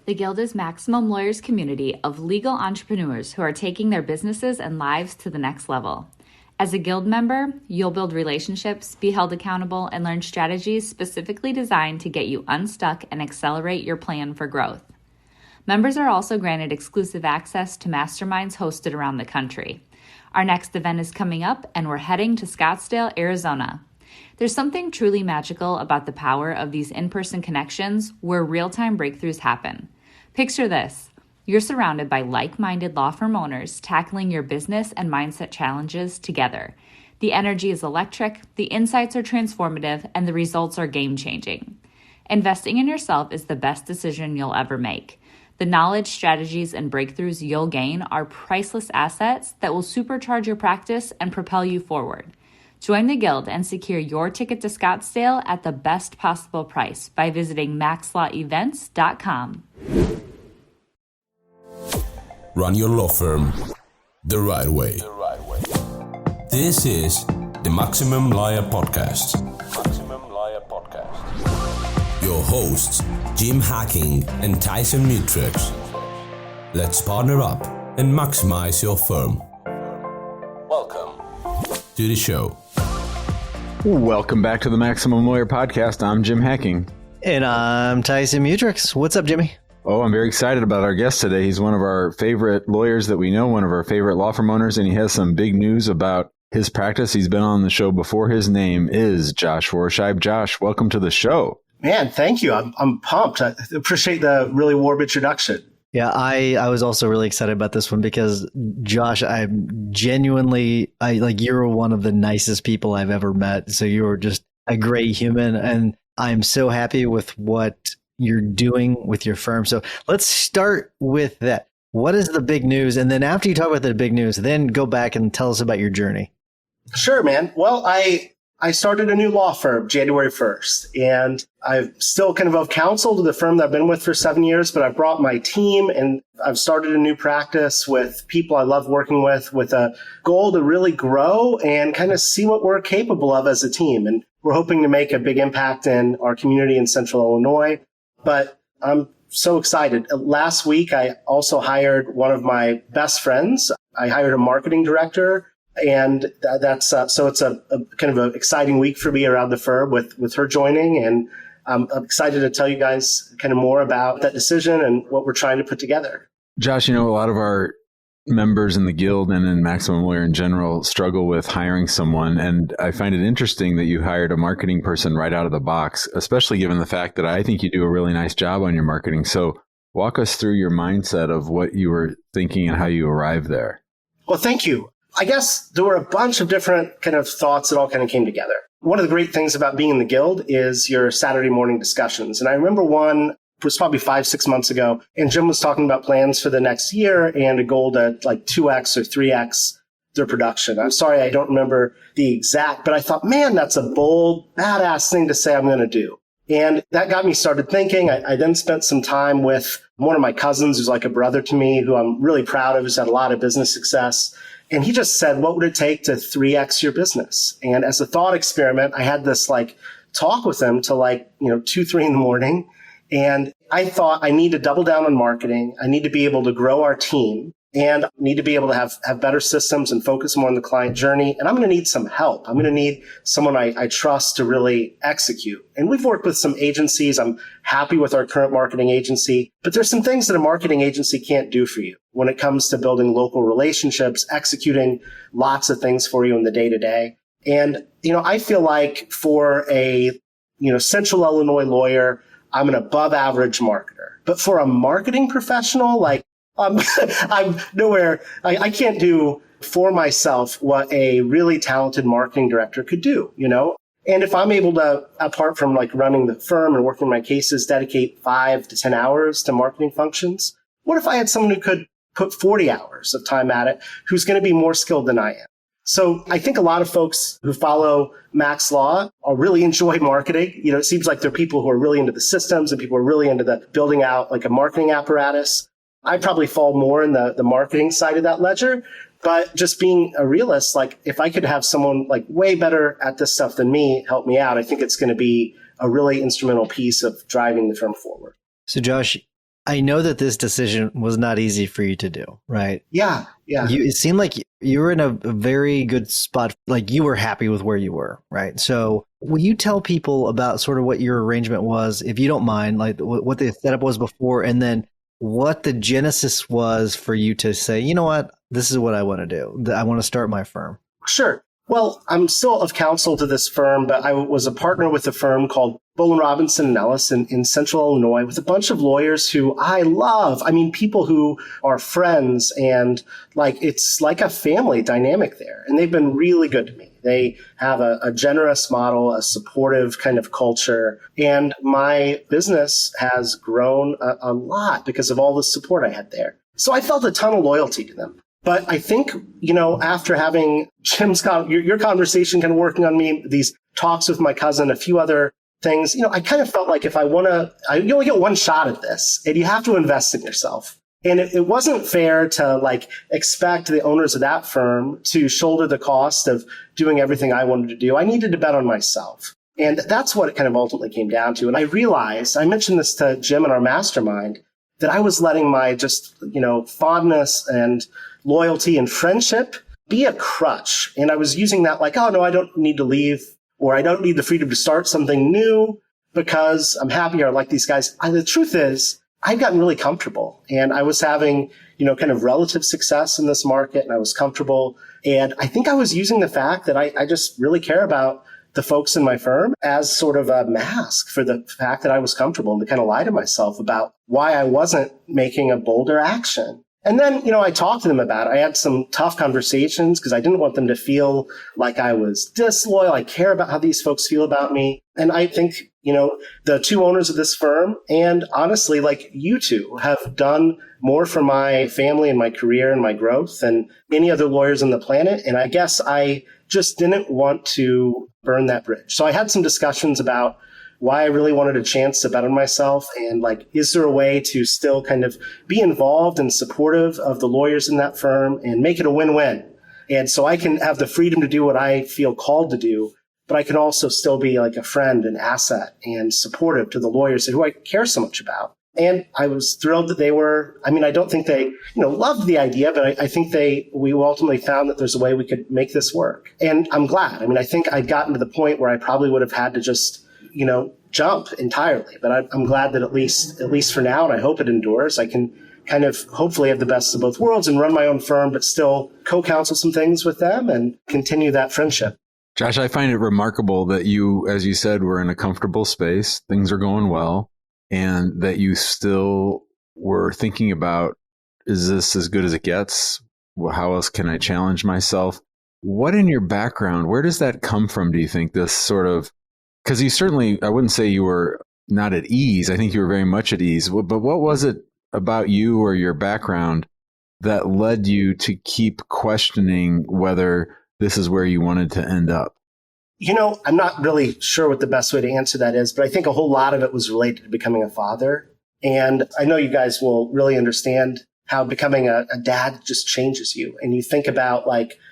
The Guild is Maximum Lawyers' community of legal entrepreneurs who are taking their businesses and lives to the next level. As a Guild member, you'll build relationships, be held accountable, and learn strategies specifically designed to get you unstuck and accelerate your plan for growth. Members are also granted exclusive access to masterminds hosted around the country. Our next event is coming up, and we're heading to Scottsdale, Arizona. There's something truly magical about the power of these in-person connections where real-time breakthroughs happen. Picture this. You're surrounded by like-minded law firm owners tackling your business and mindset challenges together. The energy is electric, the insights are transformative, and the results are game-changing. Investing in yourself is the best decision you'll ever make. The knowledge, strategies, and breakthroughs you'll gain are priceless assets that will supercharge your practice and propel you forward. Join the Guild and secure your ticket to Scottsdale at the best possible price by visiting maxlawevents.com. Run your law firm the right way. This is the Maximum Lawyer Podcast. Your hosts, Jim Hacking and Tyson Mutrux. Let's partner up and maximize your firm. Welcome to the show. Welcome back to the Maximum Lawyer Podcast. I'm Jim Hacking. And I'm Tyson Mutrux. What's up, Jimmy? Oh, I'm very excited about our guest today. He's one of our favorite lawyers that we know, one of our favorite law firm owners, and he has some big news about his practice. He's been on the show before. His name is Josh Rohrscheib. Josh, welcome to the show. Man, thank you. I'm pumped. I appreciate the really warm introduction. Yeah, I was also really excited about this one because, Josh, I'm genuinely, you're one of the nicest people I've ever met. So you're just a great human, and I'm so happy with what you're doing with your firm. So let's start with that. What is the big news? And then after you talk about the big news, then go back and tell us about your journey. Sure, man. Well, I started a new law firm January 1st, and I've still kind of counsel to the firm that I've been with for 7 years, but I've brought my team and I've started a new practice with people I love working with a goal to really grow and kind of see what we're capable of as a team. And we're hoping to make a big impact in our community in Central Illinois. But I'm so excited. Last week, I also hired one of my best friends. I hired a marketing director, and that's so it's a kind of an exciting week for me around the firm with her joining. And I'm excited to tell you guys kind of more about that decision and what we're trying to put together. Josh, a lot of our members in the Guild and in Maximum Lawyer in general struggle with hiring someone. And I find it interesting that you hired a marketing person right out of the box, especially given the fact that I think you do a really nice job on your marketing. So walk us through your mindset of what you were thinking and how you arrived there. Well, thank you. I guess there were a bunch of different kind of thoughts that all kind of came together. One of the great things about being in the Guild is your Saturday morning discussions. And I remember one was probably 5-6 months ago, and Jim was talking about plans for the next year and a goal to like 2x or 3x their production. I'm sorry, I don't remember the exact, but I thought, man, that's a bold, badass thing to say I'm going to do. And that got me started thinking. I then spent some time with one of my cousins who's like a brother to me, who I'm really proud of, who's had a lot of business success. And he just said, what would it take to 3x your business? And as a thought experiment, I had this talk with him till 2-3 in the morning. And I thought I need to double down on marketing. I need to be able to grow our team and need to be able to have better systems and focus more on the client journey. And I'm going to need some help. I'm going to need someone I trust to really execute. And we've worked with some agencies. I'm happy with our current marketing agency, but there's some things that a marketing agency can't do for you when it comes to building local relationships, executing lots of things for you in the day to day. And, I feel like for a, Central Illinois lawyer, I'm an above average marketer. But for a marketing professional, I'm nowhere, I can't do for myself what a really talented marketing director could do, And if I'm able to, apart from running the firm and working my cases, dedicate 5 to 10 hours to marketing functions, what if I had someone who could put 40 hours of time at it, who's going to be more skilled than I am? So I think a lot of folks who follow Max Law really enjoy marketing. It seems like there are people who are really into the systems and people who are really into the building out a marketing apparatus. I probably fall more in the marketing side of that ledger. But just being a realist, if I could have someone way better at this stuff than me help me out, I think it's going to be a really instrumental piece of driving the firm forward. So Josh, I know that this decision was not easy for you to do, right? Yeah. It seemed like you were in a very good spot, like you were happy with where you were, right? So will you tell people about sort of what your arrangement was, if you don't mind, like what the setup was before, and then what the genesis was for you to say, you know what, this is what I want to do. I want to start my firm. Sure. Well, I'm still of counsel to this firm, but I was a partner with a firm called Bowen Robinson and Ellis in Central Illinois with a bunch of lawyers who I love. I mean, people who are friends, and like it's like a family dynamic there. And they've been really good to me. They have a generous model, a supportive kind of culture. And my business has grown a lot because of all the support I had there. So I felt a ton of loyalty to them. But I think, after having Jim's, your conversation kind of working on me, these talks with my cousin, a few other things, I kind of felt like if I want to, you only get one shot at this and you have to invest in yourself. And it wasn't fair to expect the owners of that firm to shoulder the cost of doing everything I wanted to do. I needed to bet on myself. And that's what it kind of ultimately came down to. And I realized, I mentioned this to Jim in our mastermind, that I was letting my fondness and loyalty and friendship be a crutch. And I was using that oh, no, I don't need to leave, or I don't need the freedom to start something new because I'm happier. I like these guys. The truth is, I'd gotten really comfortable, and I was having, kind of relative success in this market, and I was comfortable. And I think I was using the fact that I just really care about the folks in my firm as sort of a mask for the fact that I was comfortable, and to kind of lie to myself about why I wasn't making a bolder action. And then, I talked to them about it. I had some tough conversations because I didn't want them to feel like I was disloyal. I care about how these folks feel about me. And I think, the two owners of this firm, and honestly, you two, have done more for my family and my career and my growth than any other lawyers on the planet. And I guess I just didn't want to burn that bridge. So I had some discussions about why I really wanted a chance to bet on myself, and is there a way to still kind of be involved and supportive of the lawyers in that firm and make it a win-win? And so I can have the freedom to do what I feel called to do, but I can also still be a friend and asset and supportive to the lawyers who I care so much about. And I was thrilled that they were, I don't think they, loved the idea, but I think we ultimately found that there's a way we could make this work. And I'm glad. I think I'd gotten to the point where I probably would have had to just, jump entirely. But I'm glad that at least for now, and I hope it endures, I can kind of hopefully have the best of both worlds and run my own firm, but still co-counsel some things with them and continue that friendship. Josh, I find it remarkable that you, as you said, were in a comfortable space. Things are going well. And that you still were thinking about, is this as good as it gets? Well, how else can I challenge myself? What in your background, where does that come from, do you think, this sort of, because you certainly, I wouldn't say you were not at ease. I think you were very much at ease. But what was it about you or your background that led you to keep questioning whether this is where you wanted to end up? I'm not really sure what the best way to answer that is, but I think a whole lot of it was related to becoming a father. And I know you guys will really understand how becoming a dad just changes you. And you think about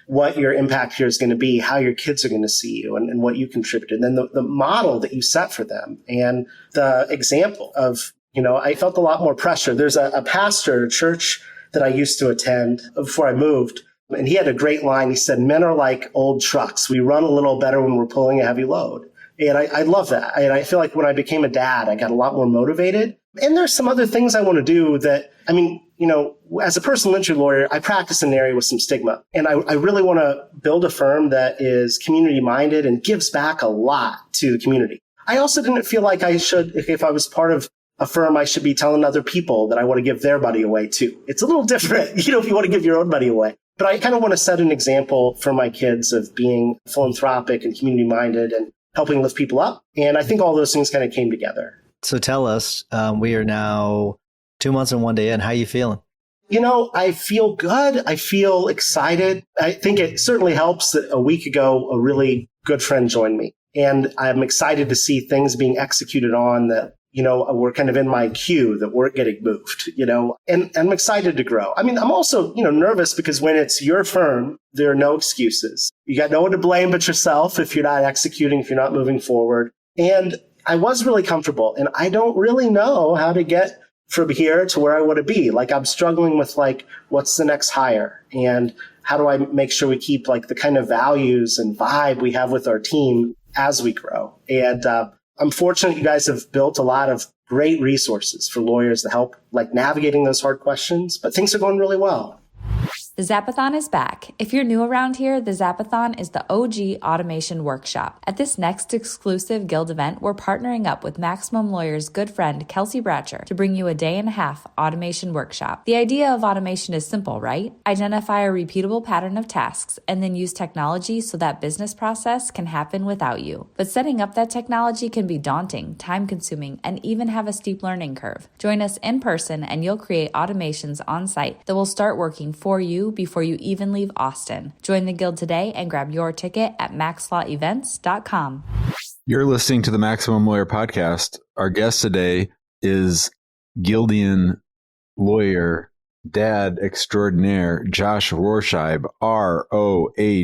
what your impact here is going to be, how your kids are going to see you, and what you contributed. And then the model that you set for them, and the example of, I felt a lot more pressure. There's a pastor at a church that I used to attend before I moved. And he had a great line. He said, men are like old trucks. We run a little better when we're pulling a heavy load. And I love that. And I feel like when I became a dad, I got a lot more motivated. And there's some other things I want to do that, as a personal injury lawyer, I practice in an area with some stigma. And I really want to build a firm that is community minded and gives back a lot to the community. I also didn't feel like I should, if I was part of a firm, I should be telling other people that I want to give their money away too. It's a little different, if you want to give your own money away. But I kind of want to set an example for my kids of being philanthropic and community minded and helping lift people up. And I think all those things kind of came together. So tell us, we are now 2 months and 1 day in. How are you feeling? I feel good. I feel excited. I think it certainly helps that a week ago, a really good friend joined me. And I'm excited to see things being executed on that, we're kind of in my queue that weren't getting moved, and I'm excited to grow. I'm also, nervous because when it's your firm, there are no excuses. You got no one to blame but yourself if you're not executing, if you're not moving forward. And I was really comfortable, and I don't really know how to get from here to where I want to be. Like I'm struggling with like, what's the next hire? And how do I make sure we keep like the kind of values and vibe we have with our team as we grow? And I'm fortunate you guys have built a lot of great resources for lawyers to help like navigating those hard questions, but things are going really well. The Zapathon is back. If you're new around here, the Zapathon is the OG automation workshop. At this next exclusive Guild event, we're partnering up with Maximum Lawyer's good friend, Kelsey Bratcher, to bring you a day-and-a-half automation workshop. The idea of automation is simple, right? Identify a repeatable pattern of tasks and then use technology so that business process can happen without you. But setting up that technology can be daunting, time-consuming, and even have a steep learning curve. Join us in person and you'll create automations on site that will start working for you before you even leave Austin. Join the Guild today and grab your ticket at maxlawevents.com. You're listening to the Maximum Lawyer Podcast. Our guest today is Guildian lawyer, dad extraordinaire, Josh Rohrscheib, Rohrscheib.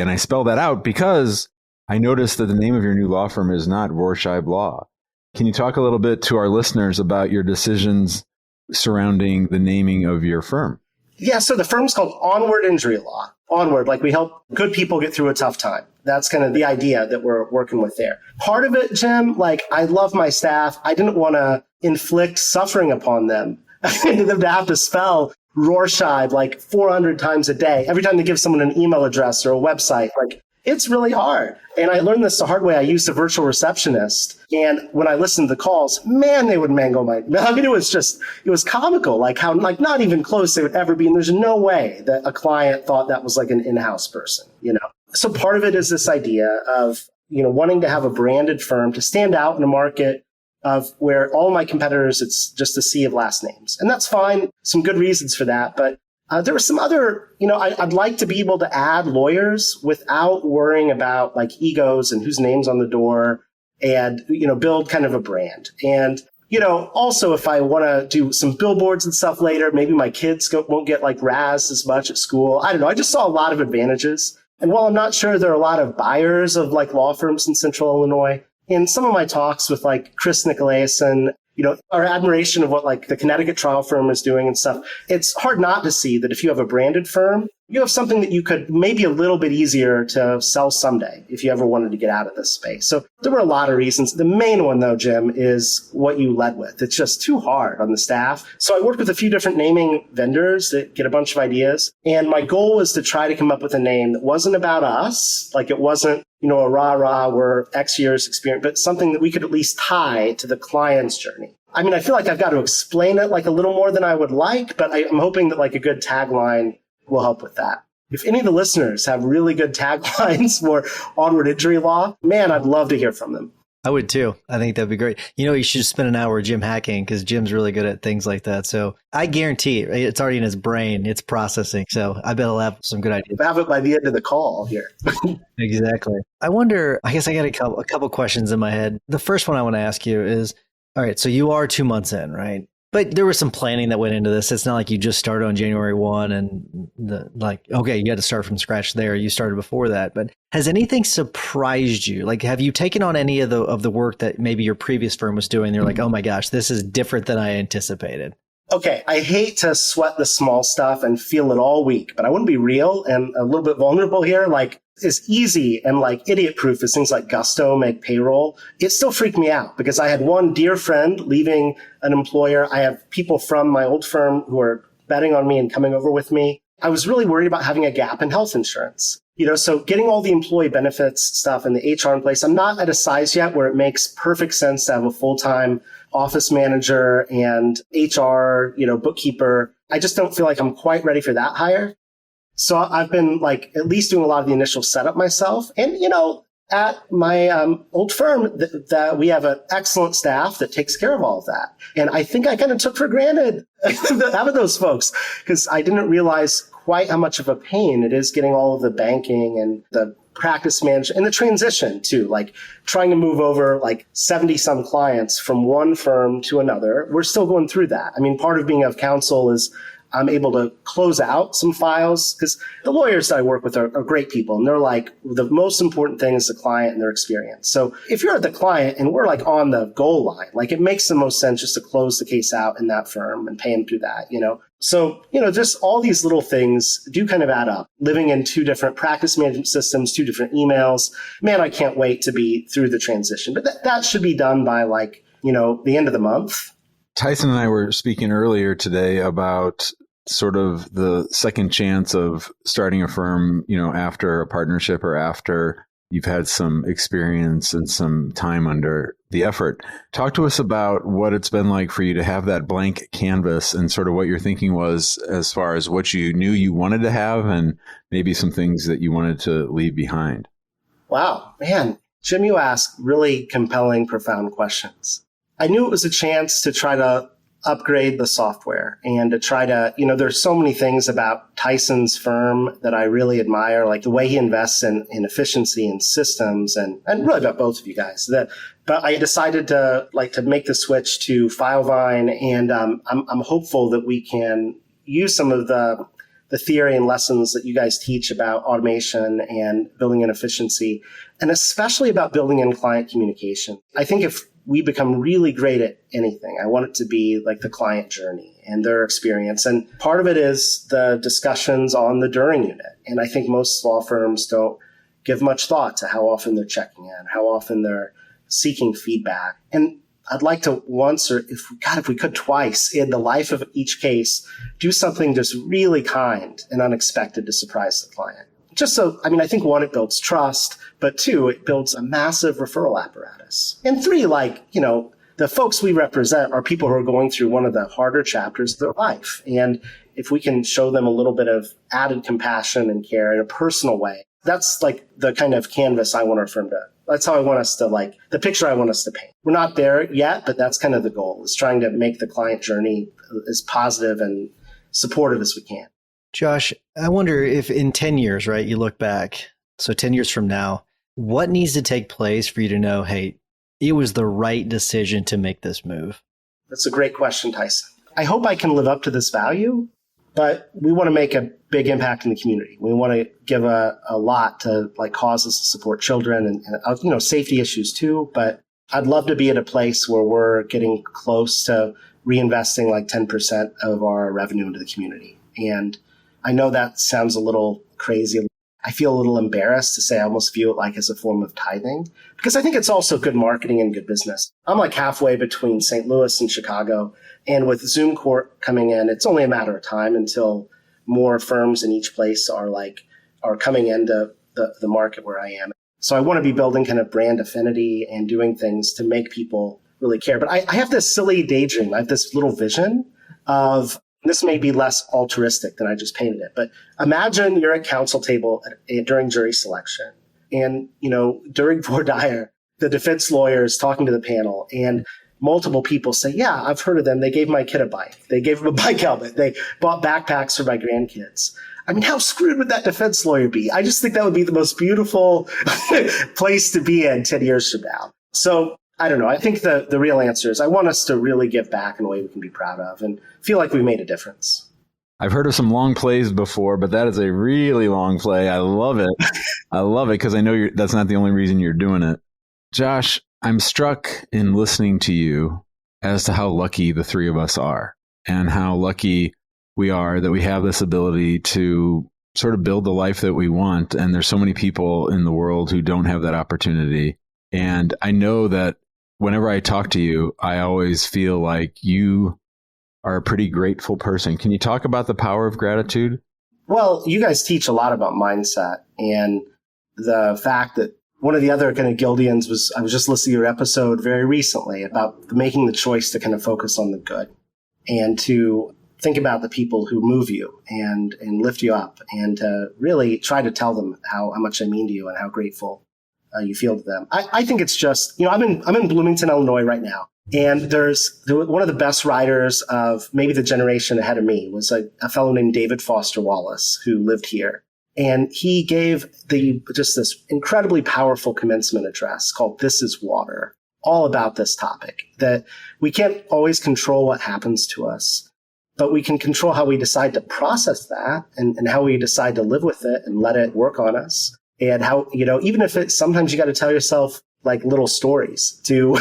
And I spell that out because I noticed that the name of your new law firm is not Rohrscheib Law. Can you talk a little bit to our listeners about your decisions surrounding the naming of your firm? Yeah, so the firm's called Onward Injury Law. Onward, like we help good people get through a tough time. That's kind of the idea that we're working with there. Part of it, Jim, like I love my staff. I didn't want to inflict suffering upon them. I needed them to have to spell Rohrscheib like 400 times a day. Every time they give someone an email address or a website, like it's really hard. And I learned this the hard way. I used a virtual receptionist. And when I listened to the calls, man, they would mangle my, I mean, it was comical, like how, like not even close they would ever be. And there's no way that a client thought that was like an in-house person, you know? So part of it is this idea of, you know, wanting to have a branded firm to stand out in a market of where all my competitors, it's just a sea of last names. And that's fine. Some good reasons for that. But there were some other, you know, I'd like to be able to add lawyers without worrying about like egos and whose name's on the door and, you know, build kind of a brand. And, you know, also if I want to do some billboards and stuff later, maybe my kids won't get like razzed as much at school. I don't know. I just saw a lot of advantages. And while I'm not sure there are a lot of buyers of like law firms in Central Illinois, in some of my talks with like Chris Nicolason, you know, our admiration of what like the Connecticut trial firm is doing and stuff, it's hard not to see that if you have a branded firm, you have something that you could maybe a little bit easier to sell someday if you ever wanted to get out of this space. So there were a lot of reasons. The main one, though, Jim, is what you led with. It's just too hard on the staff. So I worked with a few different naming vendors that get a bunch of ideas. And my goal was to try to come up with a name that wasn't about us. Like it wasn't, you know, a rah-rah, we're X years experience, but something that we could at least tie to the client's journey. I mean, I feel like I've got to explain it like a little more than I would like, but I'm hoping that like a good tagline will help with that. If any of the listeners have really good taglines for Onward Injury Law, man, I'd love to hear from them. I would too. I think that'd be great. You know, you should spend an hour with Jim hacking because Jim's really good at things like that. So I guarantee it's already in his brain. It's processing. So I bet he'll have some good ideas. Have it by the end of the call here. Exactly. I wonder, I guess I got a couple questions in my head. The first one I want to ask you is, all right, so you are 2 months in, right? But there was some planning that went into this. It's not like you just started on January 1 and okay, you had to start from scratch there. You started before that. But has anything surprised you? Like, have you taken on any of the work that maybe your previous firm was doing? They're like, oh my gosh, this is different than I anticipated. Okay, I hate to sweat the small stuff and feel it all week, but I want to be real and a little bit vulnerable here. Like, as easy and like idiot proof as things like Gusto make payroll, it still freaked me out because I had one dear friend leaving an employer. I have people from my old firm who are betting on me and coming over with me. I was really worried about having a gap in health insurance. You know, so getting all the employee benefits stuff and the HR in place, I'm not at a size yet where it makes perfect sense to have a full-time office manager and HR, you know, bookkeeper. I just don't feel like I'm quite ready for that hire. So I've been like at least doing a lot of the initial setup myself. And, you know, at my old firm, that we have an excellent staff that takes care of all of that. And I think I kind of took for granted having those folks because I didn't realize quite how much of a pain it is getting all of the banking and the practice management and the transition too, like trying to move over like 70 some clients from one firm to another. We're still going through that. I mean, part of being of counsel is I'm able to close out some files, because the lawyers that I work with are great people. And they're like, the most important thing is the client and their experience. So if you're the client and we're like on the goal line, like it makes the most sense just to close the case out in that firm and pay them through that, So, just all these little things do kind of add up. Living in 2 different practice management systems, 2 different emails. Man, I can't wait to be through the transition. But that should be done by the end of the month. Tyson and I were speaking earlier today about sort of the second chance of starting a firm, after a partnership or after you've had some experience and some time under the effort. Talk to us about what it's been like for you to have that blank canvas and sort of what your thinking was as far as what you knew you wanted to have and maybe some things that you wanted to leave behind. Wow, man. Jim, you ask really compelling, profound questions. I knew it was a chance to try to upgrade the software and to try to, there's so many things about Tyson's firm that I really admire, like the way he invests in efficiency and systems and really about both of you guys. But I decided to make the switch to Filevine, and I'm hopeful that we can use some of the theory and lessons that you guys teach about automation and building in efficiency, and especially about building in client communication. I think if we become really great at anything, I want it to be like the client journey and their experience. And part of it is the discussions on the during unit. And I think most law firms don't give much thought to how often they're checking in, how often they're seeking feedback. And I'd like to once, or if we could twice in the life of each case, do something just really kind and unexpected to surprise the client. Just so, I think 1, it builds trust, but 2, it builds a massive referral apparatus. And 3, the folks we represent are people who are going through one of the harder chapters of their life. And if we can show them a little bit of added compassion and care in a personal way, that's like the kind of canvas I want our firm to. That's how I want us to the picture I want us to paint. We're not there yet, but that's kind of the goal, is trying to make the client journey as positive and supportive as we can. Josh, I wonder if in 10 years, right, you look back, so 10 years from now, what needs to take place for you to know, hey, it was the right decision to make this move? That's a great question, Tyson. I hope I can live up to this value, but we want to make a big impact in the community. We want to give a lot to causes to support children and safety issues too. But I'd love to be at a place where we're getting close to reinvesting 10% of our revenue into the community. And I know that sounds a little crazy. I feel a little embarrassed to say I almost view it as a form of tithing, because I think it's also good marketing and good business. I'm halfway between St. Louis and Chicago. And with Zoom Court coming in, it's only a matter of time until more firms in each place are coming into the market where I am. So I want to be building kind of brand affinity and doing things to make people really care. But I have this silly daydream. I have this little vision of, this may be less altruistic than I just painted it, but imagine you're at counsel table during jury selection, and, during voir dire, the defense lawyer is talking to the panel, and multiple people say, yeah, I've heard of them. They gave my kid a bike. They gave him a bike helmet. They bought backpacks for my grandkids. How screwed would that defense lawyer be? I just think that would be the most beautiful place to be in 10 years from now. So I don't know. I think the real answer is I want us to really give back in a way we can be proud of and feel like we made a difference. I've heard of some long plays before, but that is a really long play. I love it. I love it because I know that's not the only reason you're doing it. Josh, I'm struck in listening to you as to how lucky the 3 of us are, and how lucky we are that we have this ability to sort of build the life that we want. And there's so many people in the world who don't have that opportunity. And I know that whenever I talk to you, I always feel like you are a pretty grateful person. Can you talk about the power of gratitude? Well, you guys teach a lot about mindset, and the fact that one of the other kind of Guildians was, I was just listening to your episode very recently about making the choice to kind of focus on the good and to think about the people who move you and lift you up, and to really try to tell them how much I mean to you and how grateful you feel to them. I think it's just, I'm in Bloomington, Illinois right now. And there's one of the best writers of maybe the generation ahead of me was a fellow named David Foster Wallace, who lived here. And he gave just this incredibly powerful commencement address called This is Water, all about this topic, that we can't always control what happens to us, but we can control how we decide to process that and how we decide to live with it and let it work on us. And how, even if it's sometimes you got to tell yourself like little stories to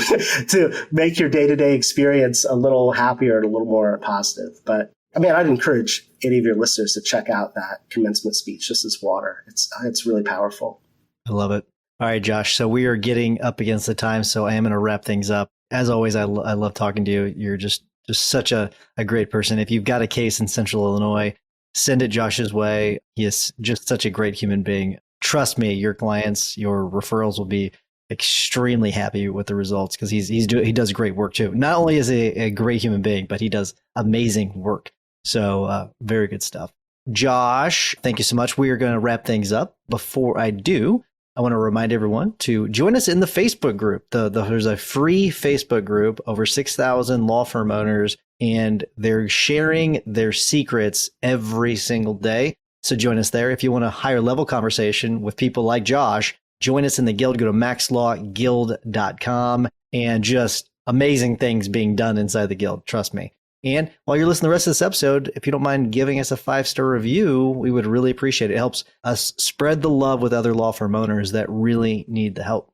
to make your day-to-day experience a little happier and a little more positive. But I mean, I'd encourage any of your listeners to check out that commencement speech. This is water. It's really powerful. I love it. All right, Josh. So we are getting up against the time, so I am going to wrap things up. As always, I love talking to you. You're just such a great person. If you've got a case in Central Illinois, send it Josh's way. He is just such a great human being. Trust me, your clients, your referrals will be extremely happy with the results because he does great work too. Not only is he a great human being, but he does amazing work. So very good stuff. Josh, thank you so much. We are going to wrap things up. Before I do, I want to remind everyone to join us in the Facebook group. There's a free Facebook group, over 6,000 law firm owners, and they're sharing their secrets every single day. So join us there. If you want a higher level conversation with people like Josh, join us in the Guild. Go to maxlawguild.com, and just amazing things being done inside the Guild. Trust me. And while you're listening to the rest of this episode, if you don't mind giving us a 5-star review, we would really appreciate it. It helps us spread the love with other law firm owners that really need the help.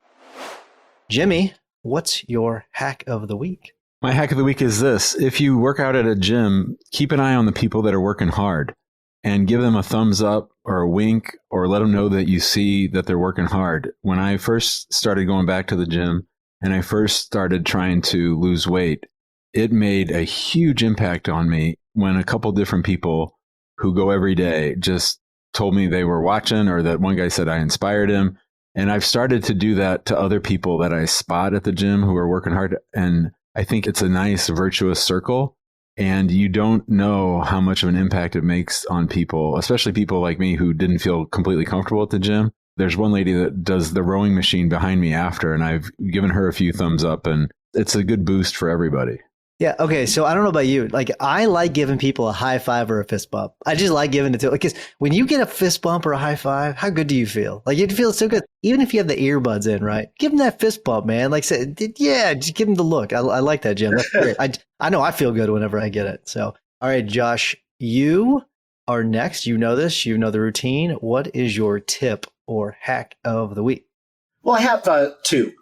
Jimmy, what's your hack of the week? My hack of the week is this. If you work out at a gym, keep an eye on the people that are working hard and give them a thumbs up or a wink, or let them know that you see that they're working hard. When I first started going back to the gym and I first started trying to lose weight, it made a huge impact on me when a couple different people who go every day just told me they were watching, or that one guy said I inspired him. And I've started to do that to other people that I spot at the gym who are working hard. And I think it's a nice virtuous circle. And you don't know how much of an impact it makes on people, especially people like me who didn't feel completely comfortable at the gym. There's one lady that does the rowing machine behind me after, and I've given her a few thumbs up, and it's a good boost for everybody. Yeah. Okay. So I don't know about you. Like, I like giving people a high five or a fist bump. I just like giving it to, because when you get a fist bump or a high five, how good do you feel? Like, you feel so good. Even if you have the earbuds in, right? Give them that fist bump, man. Like, say, yeah, just give them the look. I like that, Jim. That's great. I know I feel good whenever I get it. So, all right, Josh, you are next. You know this. You know the routine. What is your tip or hack of the week? Well, I have two.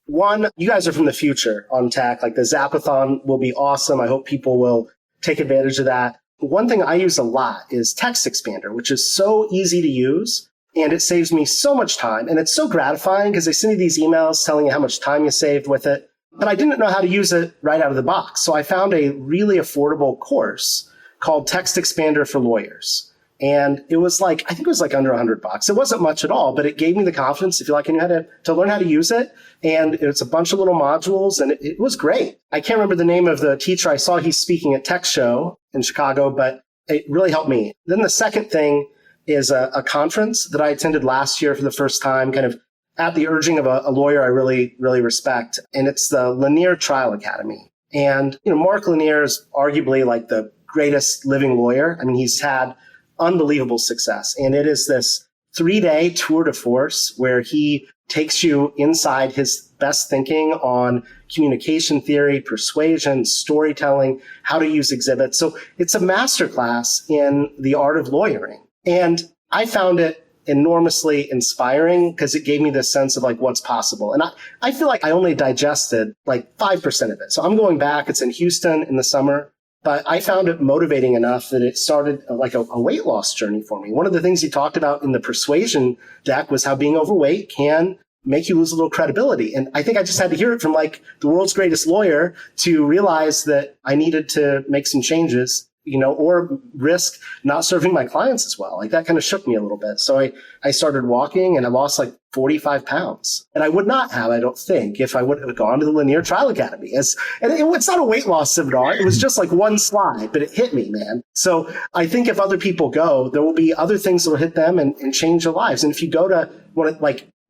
One, you guys are from the future on tech. Like, the Zapathon will be awesome. I hope people will take advantage of that. One thing I use a lot is Text Expander, which is so easy to use, and it saves me so much time. And it's so gratifying because they send you these emails telling you how much time you saved with it. But I didn't know how to use it right out of the box. So I found a really affordable course called Text Expander for Lawyers. And it was like, I think it was like under $100. It wasn't much at all, but it gave me the confidence, if you like, I knew how to learn how to use it. And it's a bunch of little modules, and it was great. I can't remember the name of the teacher. I saw he's speaking at Tech Show in Chicago, but it really helped me. Then the second thing is a conference that I attended last year for the first time, kind of at the urging of a lawyer I really, really respect. And it's the Lanier Trial Academy. And, Mark Lanier is arguably like the greatest living lawyer. I mean, he's had unbelievable success. And it is this 3-day tour de force where he takes you inside his best thinking on communication theory, persuasion, storytelling, how to use exhibits. So it's a masterclass in the art of lawyering. And I found it enormously inspiring because it gave me this sense of like what's possible. And I feel like I only digested like 5% of it. So I'm going back. It's in Houston in the summer. But I found it motivating enough that it started like a weight loss journey for me. One of the things he talked about in the persuasion deck was how being overweight can make you lose a little credibility. And I think I just had to hear it from like the world's greatest lawyer to realize that I needed to make some changes, or risk not serving my clients as well. Like, that kind of shook me a little bit. So I started walking, and I lost like 45 pounds. And I would not have, I don't think, if I would have gone to the Lanier Trial Academy. It's not a weight loss seminar. It was just like one slide, but it hit me, man. So I think if other people go, there will be other things that will hit them and change their lives. And if you go to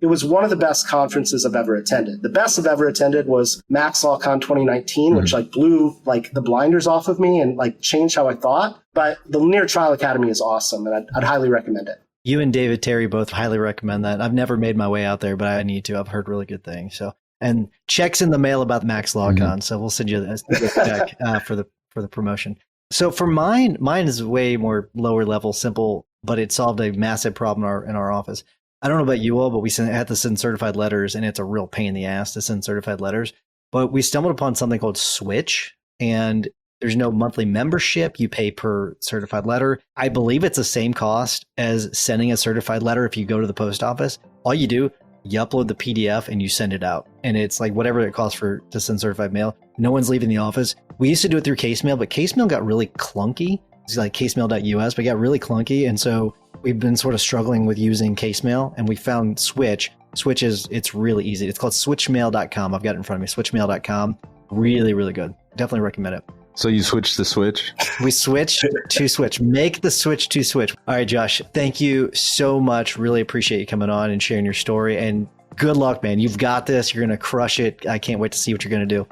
it was one of the best conferences I've ever attended. The best I've ever attended was Max LawCon 2019, which blew the blinders off of me and changed how I thought. But the Lanier Trial Academy is awesome, and I'd highly recommend it. You and David Terry both highly recommend that. I've never made my way out there, but I need to. I've heard really good things. So, and checks in the mail about Max LawCon. So we'll send you a check for the promotion. So for mine is way more lower level, simple, but it solved a massive problem in our office. I don't know about you all, but we had to send certified letters, and it's a real pain in the ass to send certified letters. But we stumbled upon something called Switch, and there's no monthly membership. You pay per certified letter. I believe it's the same cost as sending a certified letter if you go to the post office. All you do, you upload the PDF and you send it out. And it's like whatever it costs to send certified mail. No one's leaving the office. We used to do it through Casemail, but Casemail got really clunky. It's like casemail.us, but it got really clunky. And so we've been sort of struggling with using Casemail, and we found Switch. Switch it's really easy. It's called switchmail.com. I've got it in front of me, switchmail.com. Really, really good. Definitely recommend it. So you switched to Switch? We switched to Switch. Make the switch to Switch. All right, Josh, thank you so much. Really appreciate you coming on and sharing your story. And good luck, man. You've got this. You're going to crush it. I can't wait to see what you're going to do.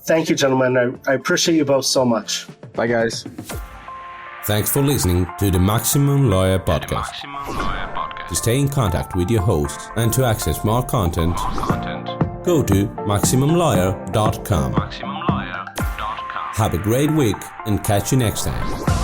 Thank you, gentlemen. I appreciate you both so much. Bye, guys. Thanks for listening to the Maximum Lawyer Podcast. To stay in contact with your hosts and to access more content, go to MaximumLawyer.com. Have a great week and catch you next time.